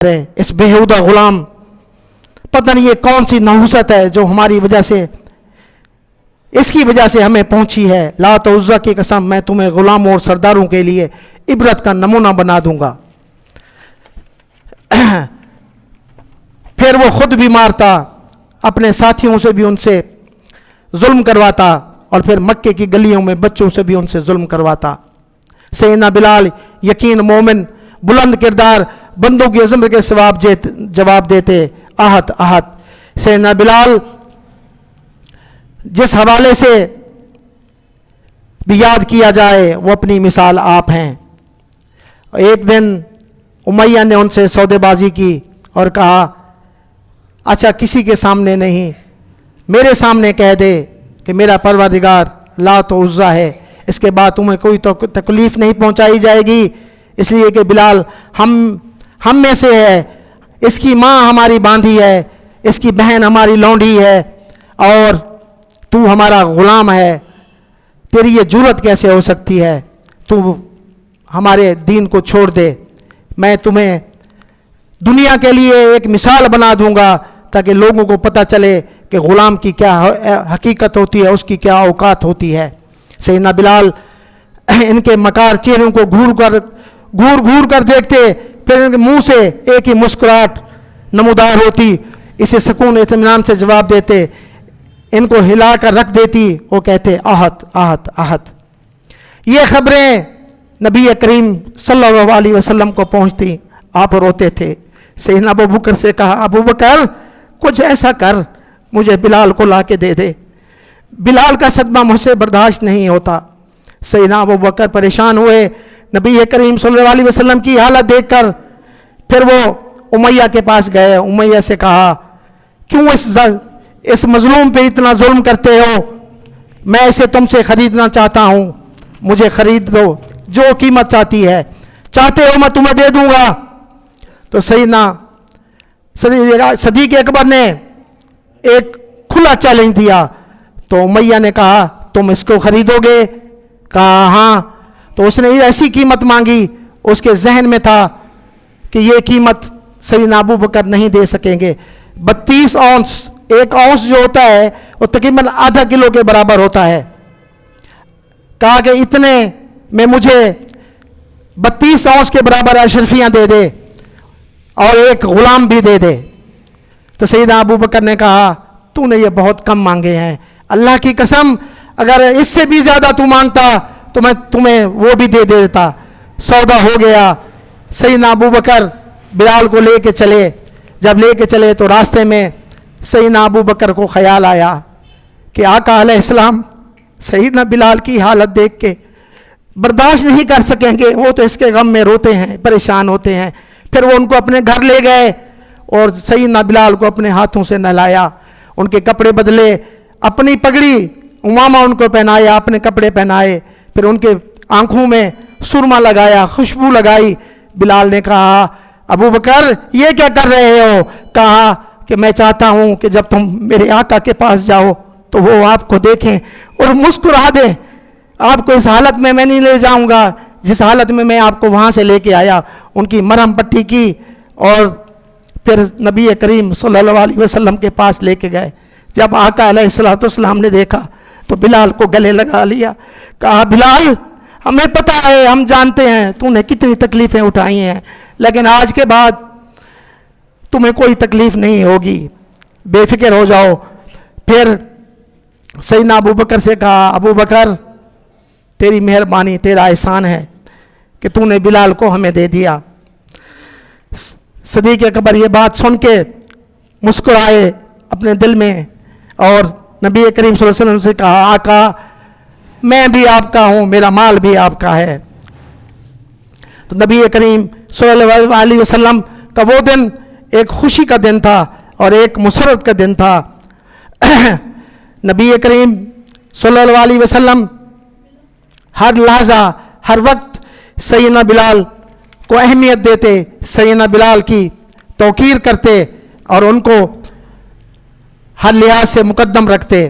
اس بےہودہ غلام، پتہ نہیں یہ کون سی نحوست ہے جو ہماری وجہ سے، اس کی وجہ سے ہمیں پہنچی ہے۔ لات و عزا کی قسم، میں تمہیں غلاموں اور سرداروں کے لیے عبرت کا نمونہ بنا دوں گا۔ پھر وہ خود بھی مارتا، اپنے ساتھیوں سے بھی ان سے ظلم کرواتا، اور پھر مکے کی گلیوں میں بچوں سے بھی ان سے ظلم کرواتا۔ سیدنا بلال یقین مومن، بلند کردار، بندوں کی عظمت کے جواب دیتے، احد احد۔ سیدنا بلال جس حوالے سے بھی یاد کیا جائے وہ اپنی مثال آپ ہیں۔ ایک دن امیہ نے ان سے سودے بازی کی اور کہا، اچھا کسی کے سامنے نہیں، میرے سامنے کہہ دے کہ میرا پروردگار لات و عزا ہے، اس کے بعد تمہیں کوئی تکلیف نہیں پہنچائی جائے گی، اس لیے کہ بلال ہم میں سے ہے، اس کی ماں ہماری باندھی ہے، اس کی بہن ہماری لونڈی ہے، اور تو ہمارا غلام ہے، تیری یہ جرت کیسے ہو سکتی ہے؟ تو ہمارے دین کو چھوڑ دے، میں تمہیں دنیا کے لیے ایک مثال بنا دوں گا تاکہ لوگوں کو پتہ چلے کہ غلام کی کیا حقیقت ہوتی ہے، اس کی کیا اوقات ہوتی ہے۔ سیدنا بلال ان کے مکار چہروں کو گھور کر دیکھتے، پھر ان کے منہ سے ایک ہی مسکراہٹ نمودار ہوتی، اسے سکون اطمینان سے جواب دیتے، ان کو ہلا کر رکھ دیتی، وہ کہتے احد احد احد۔ یہ خبریں نبی کریم صلی اللہ علیہ وسلم کو پہنچتی، آپ روتے تھے۔ سیدنا ابو بکر سے کہا، ابو بکر کچھ ایسا کر، مجھے بلال کو لا کے دے دے، بلال کا صدمہ مجھ سے برداشت نہیں ہوتا۔ سیدنا ابو بکر پریشان ہوئے نبی کریم صلی اللہ علیہ وسلم کی حالت دیکھ کر، پھر وہ امیہ کے پاس گئے، امیہ سے کہا، کیوں اس مظلوم پہ اتنا ظلم کرتے ہو؟ میں اسے تم سے خریدنا چاہتا ہوں، مجھے خرید دو، جو قیمت چاہتے ہو میں تمہیں دے دوں گا۔ تو سیدنا صدیق اکبر نے ایک کھلا چیلنج دیا، تو امیہ نے کہا، تم اس کو خریدو گے؟ کہا ہاں۔ تو اس نے ایسی قیمت مانگی، اس کے ذہن میں تھا کہ یہ قیمت سیدنا ابو بکر نہیں دے سکیں گے۔ 32 اونس، ایک اونس جو ہوتا ہے وہ تقریباً آدھا کلو کے برابر ہوتا ہے۔ کہا کہ اتنے میں مجھے 32 اونس کے برابر اشرفیاں دے دے اور ایک غلام بھی دے دے۔ تو سیدنا ابو بکر نے کہا، تو نے یہ بہت کم مانگے ہیں، اللہ کی قسم اگر اس سے بھی زیادہ تو مانگتا تو میں تمہیں وہ بھی دے دیتا۔ سودا ہو گیا۔ سیدنا ابو بکر بلال کو لے کے چلے، جب لے کے چلے تو راستے میں سیدنا ابو بکر کو خیال آیا کہ آقا علیہ السلام سیدنا بلال کی حالت دیکھ کے برداشت نہیں کر سکیں گے، وہ تو اس کے غم میں روتے ہیں، پریشان ہوتے ہیں۔ پھر وہ ان کو اپنے گھر لے گئے اور سیدنا بلال کو اپنے ہاتھوں سے نہلایا، ان کے کپڑے بدلے، اپنی پگڑی امامہ ان کو پہنایا، اپنے کپڑے پہنائے، پھر ان کے آنکھوں میں سرما لگایا، خوشبو لگائی۔ بلال نے کہا، ابو بکر یہ کیا کر رہے ہو؟ کہا کہ میں چاہتا ہوں کہ جب تم میرے آقا کے پاس جاؤ تو وہ آپ کو دیکھیں اور مسکرا دیں، آپ کو اس حالت میں نہیں لے جاؤں گا جس حالت میں میں آپ کو وہاں سے لے کے آیا۔ ان کی مرہم پٹی کی اور پھر نبی کریم صلی اللہ علیہ وسلم کے پاس لے کے گئے۔ جب آقا علیہ السلام نے دیکھا تو بلال کو گلے لگا لیا، کہا، بلال ہمیں پتہ ہے، ہم جانتے ہیں تو نے کتنی تکلیفیں اٹھائی ہیں، لیکن آج کے بعد تمہیں کوئی تکلیف نہیں ہوگی، بے فکر ہو جاؤ۔ پھر سیدنا ابو بکر سے کہا، ابو بکر تیری مہربانی، تیرا احسان ہے کہ تو نے بلال کو ہمیں دے دیا۔ صدیق اکبر یہ بات سن کے مسکرائے اپنے دل میں اور نبی کریم صلی اللہ علیہ وسلم سے کہا، آقا میں بھی آپ کا ہوں، میرا مال بھی آپ کا ہے۔ تو نبی کریم صلی اللہ علیہ وسلم کا وہ دن ایک خوشی کا دن تھا اور ایک مسرت کا دن تھا۔ نبی کریم صلی اللہ علیہ وسلم ہر لحظہ ہر وقت سیدنا بلال کو اہمیت دیتے، سیدنا بلال کی توقیر کرتے اور ان کو ہر لحاظ سے مقدم رکھتے۔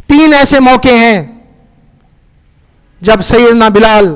3 ایسے موقع ہیں جب سیدنا بلال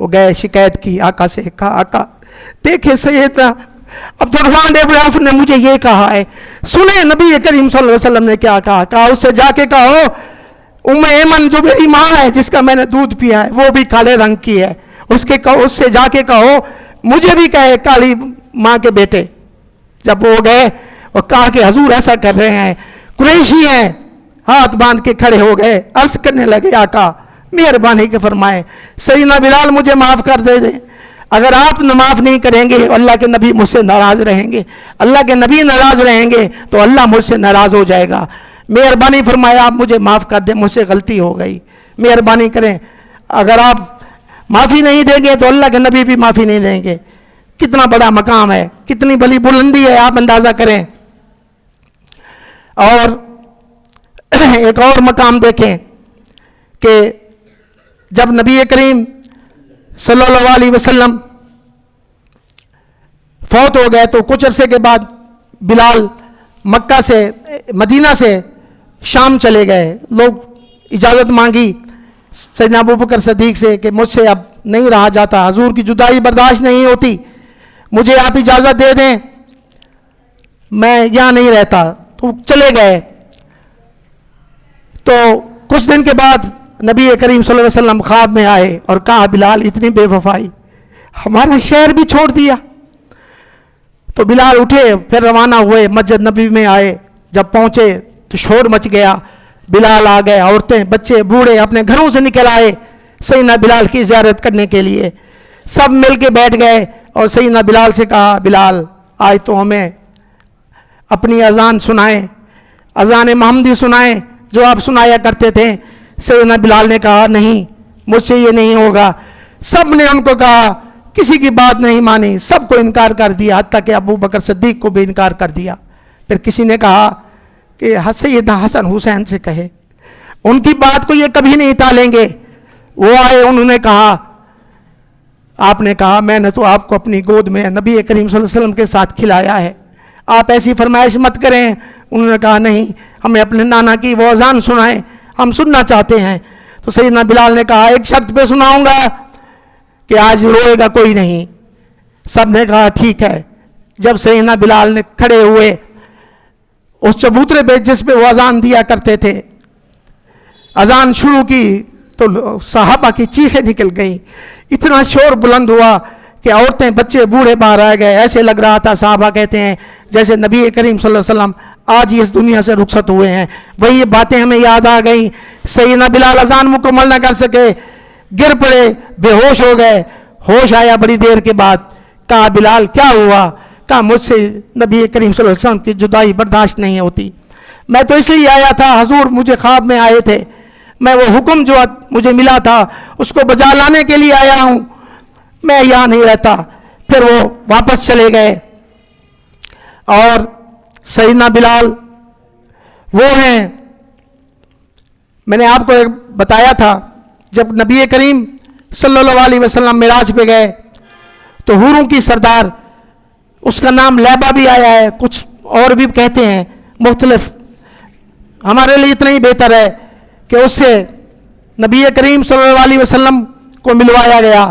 وہ گئے شکایت کی آقا سے, کہا آقا دیکھے سیدنا عبدالرحمن ابن عوف نے مجھے یہ کہا ہے, سنیں نبی کریم صلی اللہ علیہ وسلم نے کیا کہا. کہا اس سے جا کے کہو ام ایمن جو میری ماں ہے جس کا میں نے دودھ پیا ہے وہ بھی کالے رنگ کی ہے, اس سے جا کے کہو مجھے بھی کہے کالی ماں کے بیٹے. جب وہ گئے اور کہا کہ حضور ایسا کر رہے ہیں, قریشی ہیں, ہاتھ باندھ کے کھڑے ہو گئے, عرض کرنے لگے آقا مہربانی کے فرمائیں سیدنا بلال مجھے معاف کر دے دیں, اگر آپ معاف نہیں کریں گے اللہ کے نبی مجھ سے ناراض رہیں گے, اللہ کے نبی ناراض رہیں گے تو اللہ مجھ سے ناراض ہو جائے گا, مہربانی فرمایا آپ مجھے معاف کر دیں, مجھ سے غلطی ہو گئی, مہربانی کریں, اگر آپ معافی نہیں دیں گے تو اللہ کے نبی بھی معافی نہیں دیں گے. کتنا بڑا مقام ہے, کتنی بڑی بلندی ہے, آپ اندازہ کریں. اور ایک اور مقام دیکھیں کہ جب نبی کریم صلی اللہ علیہ وسلم فوت ہو گئے تو کچھ عرصے کے بعد بلال مکہ سے مدینہ سے شام چلے گئے. لوگ اجازت مانگی سیدنا ابوبکر صدیق سے کہ مجھ سے اب نہیں رہا جاتا, حضور کی جدائی برداشت نہیں ہوتی, مجھے آپ اجازت دے دیں, میں یہاں نہیں رہتا. تو چلے گئے. تو کچھ دن کے بعد نبی کریم صلی اللہ علیہ وسلم خواب میں آئے اور کہا بلال اتنی بے وفائی, ہمارا شہر بھی چھوڑ دیا. تو بلال اٹھے, پھر روانہ ہوئے, مسجد نبی میں آئے. جب پہنچے تو شور مچ گیا, بلال آ گئے, عورتیں بچے بوڑھے اپنے گھروں سے نکل آئے سیدنا بلال کی زیارت کرنے کے لیے. سب مل کے بیٹھ گئے اور سیدنا بلال سے کہا بلال آج تو ہمیں اپنی اذان سنائیں, اذان محمدی سنائیں جو آپ سنایا کرتے تھے. سیدنا بلال نے کہا نہیں مجھ سے یہ نہیں ہوگا. سب نے ان کو کہا, کسی کی بات نہیں مانی, سب کو انکار کر دیا, حتیٰ کہ ابو بکر صدیق کو بھی انکار کر دیا. پھر کسی نے کہا کہ سیدنا حسن حسین سے کہے, ان کی بات کو یہ کبھی نہیں ٹالیں گے. وہ آئے, انہوں نے کہا, آپ نے کہا میں نے تو آپ کو اپنی گود میں نبی کریم صلی اللہ علیہ وسلم کے ساتھ کھلایا ہے, آپ ایسی فرمائش مت کریں. انہوں نے کہا نہیں, ہمیں اپنے نانا کی وہ اذان سنائیں, ہم سننا چاہتے ہیں. تو سیدنا بلال نے کہا ایک شرط پہ سناؤں گا کہ آج روئے گا کوئی نہیں. سب نے کہا ٹھیک ہے. جب سیدنا بلال نے کھڑے ہوئے اس چبوترے پہ جس پہ وہ اذان دیا کرتے تھے, اذان شروع کی تو صحابہ کی چیخیں نکل گئیں, اتنا شور بلند ہوا کہ عورتیں بچے بوڑھے باہر آ گئے. ایسے لگ رہا تھا, صحابہ کہتے ہیں جیسے نبی کریم صلی اللہ علیہ وسلم آج ہی اس دنیا سے رخصت ہوئے ہیں. وہی باتیں ہمیں یاد آ گئیں. سیدنا بلال اذان مکمل نہ کر سکے, گر پڑے, بے ہوش ہو گئے. ہوش آیا بڑی دیر کے بعد. کہا بلال کیا ہوا؟ کہا مجھ سے نبی کریم صلی اللہ علیہ وسلم کی جدائی برداشت نہیں ہوتی. میں تو اس لیے آیا تھا, حضور مجھے خواب میں آئے تھے, میں وہ حکم جو مجھے ملا تھا اس کو بجا لانے کے لیے آیا ہوں, میں یہاں نہیں رہتا. پھر وہ واپس چلے گئے. اور سیدنا بلال وہ ہیں, میں نے آپ کو بتایا تھا جب نبی کریم صلی اللہ علیہ وسلم معراج پہ گئے تو حوروں کی سردار, اس کا نام لیبا بھی آیا ہے, کچھ اور بھی کہتے ہیں مختلف. ہمارے لیے اتنا ہی بہتر ہے کہ اس سے نبی کریم صلی اللہ علیہ وسلم کو ملوایا گیا.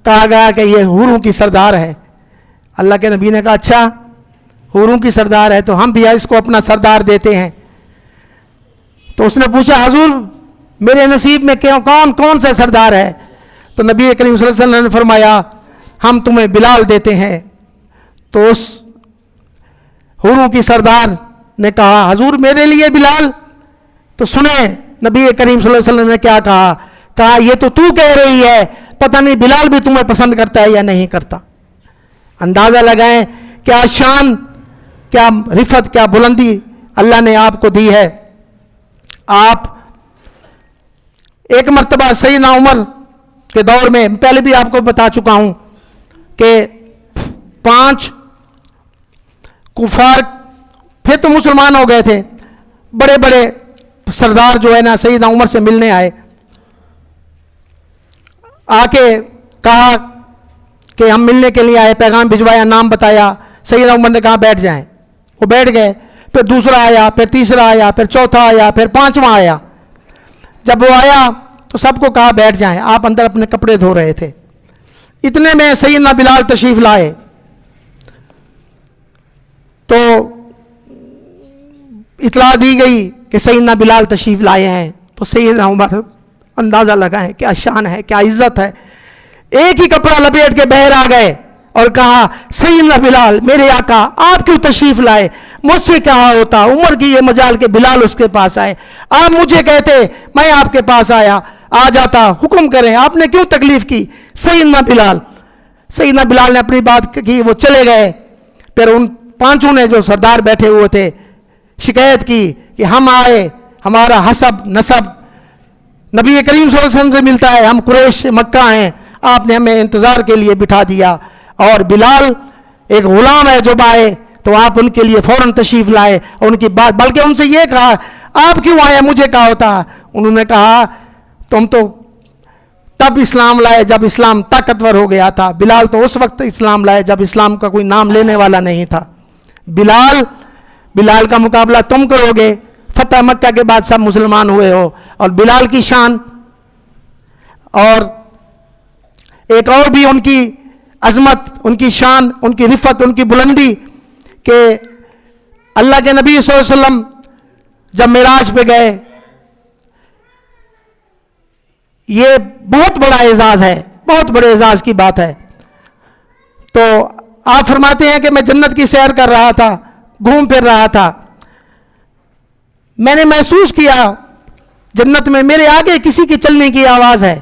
کہا گیا کہ یہ حوروں کی سردار ہے. اللہ کے نبی نے کہا اچھا حوروں کی سردار ہے تو ہم بھی اس کو اپنا سردار دیتے ہیں. تو اس نے پوچھا حضور میرے نصیب میں کون سا سردار ہے؟ تو نبی کریم صلی اللہ علیہ وسلم نے فرمایا ہم تمہیں بلال دیتے ہیں. تو اس حوروں کی سردار نے کہا حضور میرے لیے بلال؟ تو سنیں نبی کریم صلی اللہ علیہ وسلم نے کیا کہا. کہا یہ تو کہہ رہی ہے, پتہ نہیں بلال بھی تمہیں پسند کرتا ہے یا نہیں کرتا. اندازہ لگائیں کیا شان, کیا رفت, کیا بلندی اللہ نے آپ کو دی ہے. آپ ایک مرتبہ سیدنا عمر کے دور میں, پہلے بھی آپ کو بتا چکا ہوں کہ 5 کفار پھر تو مسلمان ہو گئے تھے, بڑے بڑے سردار جو ہے نا سیدنا عمر سے ملنے آئے. آ کے کہا کہ ہم ملنے کے لیے آئے, پیغام بھجوایا, نام بتایا. سیدنا عمر نے کہا بیٹھ جائیں. وہ بیٹھ گئے. پھر دوسرا آیا, پھر تیسرا آیا, پھر چوتھا آیا, پھر 5واں آیا. جب وہ آیا تو سب کو کہا بیٹھ جائیں. آپ اندر اپنے کپڑے دھو رہے تھے, اتنے میں سیدنا بلال تشریف لائے تو اطلاع دی گئی کہ سیدنا بلال تشریف لائے ہیں، تو سیدنا عمر اندازہ لگائیں کیا شان ہے، کیا عزت ہے، ایک ہی کپڑا لپیٹ کے باہر آ گئے اور کہا سیدنا بلال میرے آقا آپ کیوں تشریف لائے، مجھ سے کیا ہوتا، عمر کی یہ مجال کہ بلال اس کے پاس آئے، آپ مجھے کہتے میں آپ کے پاس آ جاتا، حکم کریں، آپ نے کیوں تکلیف کی۔ سیدنا بلال نے اپنی بات کی، وہ چلے گئے۔ پھر ان پانچوں نے جو سردار بیٹھے ہوئے تھے شکایت کی کہ ہم آئے، ہمارا حسب نسب نبی کریم صلی اللہ علیہ وسلم سے ملتا ہے، ہم قریش مکہ ہیں، آپ نے ہمیں انتظار کے لیے بٹھا دیا، اور بلال ایک غلام ہے جو آئے تو آپ ان کے لیے فوراً تشریف لائے، اور ان کی بات بلکہ ان سے یہ کہا آپ کیوں آئے، مجھے کہا ہوتا۔ انہوں نے کہا تم تو تب اسلام لائے جب اسلام طاقتور ہو گیا تھا، بلال تو اس وقت اسلام لائے جب اسلام کا کوئی نام لینے والا نہیں تھا۔ بلال کا مقابلہ تم کرو گے، فتح مکہ کے بعد سب مسلمان ہوئے ہو، اور بلال کی شان اور ایک اور بھی ان کی عظمت، ان کی شان، ان کی رفت، ان کی بلندی کہ اللہ کے نبی صلی اللہ علیہ وسلم جب معراج پہ گئے، یہ بہت بڑا اعزاز ہے، بہت بڑے اعزاز کی بات ہے۔ تو آپ فرماتے ہیں کہ میں جنت کی سیر کر رہا تھا، گھوم پھر رہا تھا، میں نے محسوس کیا جنت میں میرے آگے کسی کے چلنے کی آواز ہے،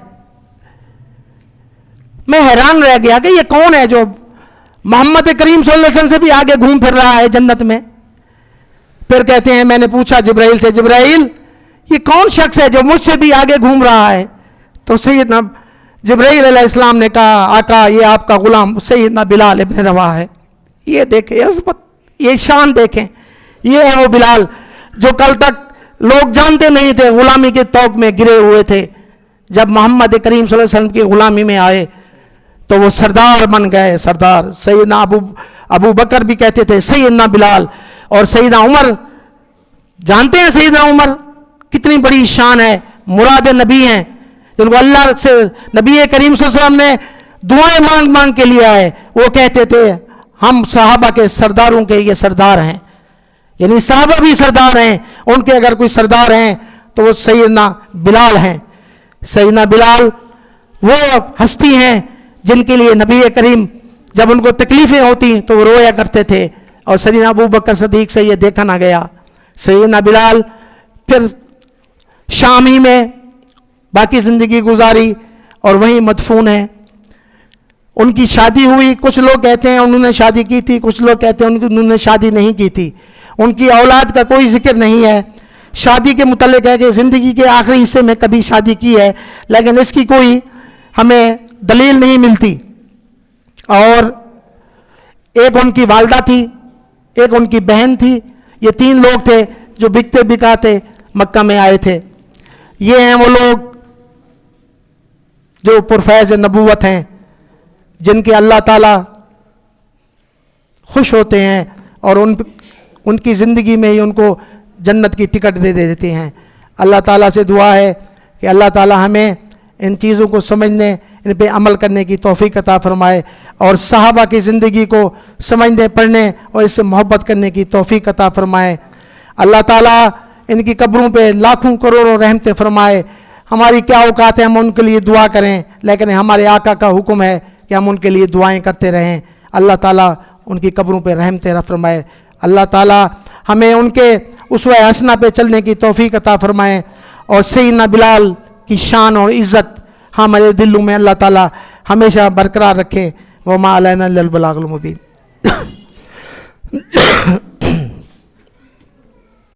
میں حیران رہ گیا کہ یہ کون ہے جو محمد کریم صلی اللہ علیہ وسلم سے بھی آگے گھوم پھر رہا ہے جنت میں۔ پھر کہتے ہیں میں نے پوچھا جبرائیل سے، جبرائیل یہ کون شخص ہے جو مجھ سے بھی آگے گھوم رہا ہے؟ تو سیدنا جبرائیل علیہ السلام نے کہا آقا یہ آپ کا غلام سیدنا بلال ابن رواح ہے۔ یہ دیکھیں عظمت، یہ شان دیکھیں، یہ ہے وہ بلال جو کل تک لوگ جانتے نہیں تھے، غلامی کے طوق میں گرے ہوئے تھے، جب محمد کریم صلی اللہ علیہ وسلم کی غلامی میں آئے تو وہ سردار بن گئے، سردار۔ سیدنا ابو بکر بھی کہتے تھے سیدنا بلال، اور سیدنا عمر جانتے ہیں سیدنا عمر کتنی بڑی شان ہے، مراد نبی ہیں جن کو اللہ سے نبی کریم صلی اللہ علیہ وسلم نے دعائیں مانگ مانگ کے لیا ہے، وہ کہتے تھے ہم صحابہ کے سرداروں کے یہ سردار ہیں، یعنی صحابہ بھی سردار ہیں، ان کے اگر کوئی سردار ہیں تو وہ سیدنا بلال ہیں۔ سیدنا بلال وہ ہستی ہیں جن کے لیے نبی کریم جب ان کو تکلیفیں ہوتی تو وہ رویا کرتے تھے، اور سیدنا ابو بکر صدیق سے یہ دیکھا نہ گیا۔ سیدنا بلال پھر شام ہی میں باقی زندگی گزاری اور وہیں مدفون ہیں۔ ان کی شادی ہوئی، کچھ لوگ کہتے ہیں انہوں نے شادی کی تھی، کچھ لوگ کہتے ہیں انہوں نے شادی نہیں کی تھی، ان کی اولاد کا کوئی ذکر نہیں ہے۔ شادی کے متعلق ہے کہ زندگی کے آخری حصے میں کبھی شادی کی ہے، لیکن اس کی کوئی ہمیں دلیل نہیں ملتی۔ اور ایک ان کی والدہ تھی، ایک ان کی بہن تھی، یہ تین لوگ تھے جو بکتے بکاتے مکہ میں آئے تھے۔ یہ ہیں وہ لوگ جو پرفیض نبوت ہیں، جن کے اللہ تعالیٰ خوش ہوتے ہیں اور ان کی زندگی میں ہی ان کو جنت کی ٹکٹ دے دیتے ہیں۔ اللہ تعالیٰ سے دعا ہے کہ اللہ تعالیٰ ہمیں ان چیزوں کو سمجھنے، ان پہ عمل کرنے کی توفیق عطا فرمائے، اور صحابہ کی زندگی کو سمجھنے، پڑھنے اور اس سے محبت کرنے کی توفیق عطا فرمائے۔ اللہ تعالیٰ ان کی قبروں پہ لاکھوں کروڑوں رحمتیں فرمائے۔ ہماری کیا اوقات ہے ہم ان کے لیے دعا کریں، لیکن ہمارے آقا کا حکم ہے کہ ہم ان کے لیے دعائیں کرتے رہیں۔ اللہ تعالیٰ ان کی قبروں پہ رحمتیں فرمائے۔ اللہ تعالیٰ ہمیں ان کے اسوہ حسنہ پہ چلنے کی توفیق عطا فرمائے، اور سیدنا بلال کی شان اور عزت ہمارے دلوں میں اللہ تعالیٰ ہمیشہ برقرار رکھے۔ وما علینا الا البلاغ المبین۔